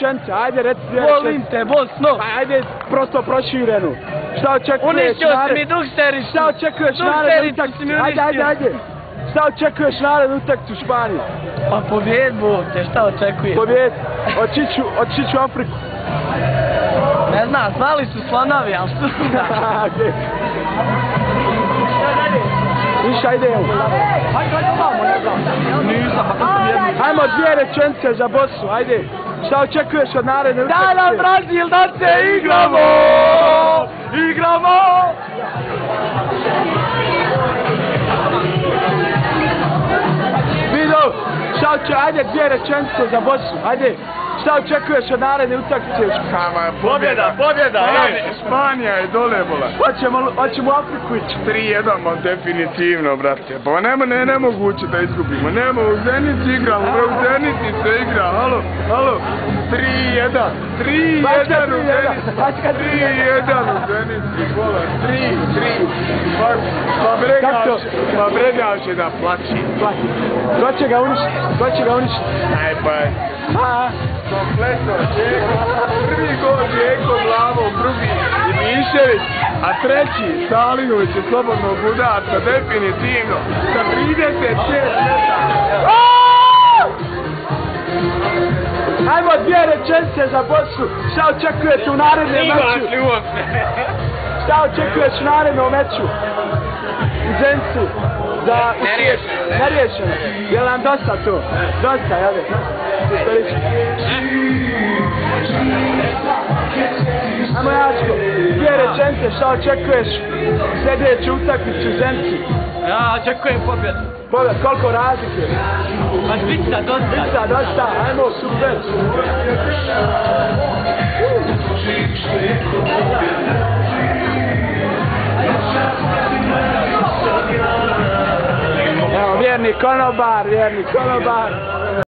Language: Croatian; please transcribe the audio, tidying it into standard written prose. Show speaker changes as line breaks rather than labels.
rečenice, ajde reci dvije rečenice.
Volim te, Bosno.
Ajde, prosto proširenu. Šta očekuješ?
Uništio si mi duksericu.
Šta očekuješ narednu utakmicu? Ajde. Šta očekuješ narednu utakmicu u Španiji?
Pa pobjedbu te, šta očekuješ?
Pobjed. Očiću u Afriku.
Ne znam, znali su slonovi, ali su...
Okej. Niša, ide evo.
Nisam, pa to sam jedno.
Ajmo dvije rečenice za Bosnu, ajde. Šta očekuješ od naredne utakmice?
Da nam Brazil, da se igramo! Igramo!
Vido, ajde dvije rečenice za Bosnu, ajde. Šta očekuješ od naredne utakmice?
Pobjeda, Španija je dole, bola.
Hoćemo u Afriku ići.
3-1, definitivno, brate. Pa nemoguće da izgubimo. U Zenici igramo, u Zenici se igra, halo. 3-1 u Zenici. 3-1 u Zenici, bola. 3. Pa Bregaš je da plaći.
Ko će ga uništiti?
Najpaj. Kompletno, Džeko, prvi gol Džeko glavom, drugi Imišević, a treći Salinović je slobodnog udarca, definitivno, sa 36 metara.
Ajmo dvije rečenice za Bosnu, šta očekujete u narednom meču? Šta očekuješ u narednom meču? U Zencu? Neriješeno. Je li nam dosta to? Dosta, jel? Ajmo Jačko, dvije rečenice, šta očekuješ sljedeću utakmicu u Zenci?
Ja očekujem pobjedu.
Pobjed, koliko razlike?
Pa dvica, dosta.
Ajmo, super. Evo, vjerni konobar.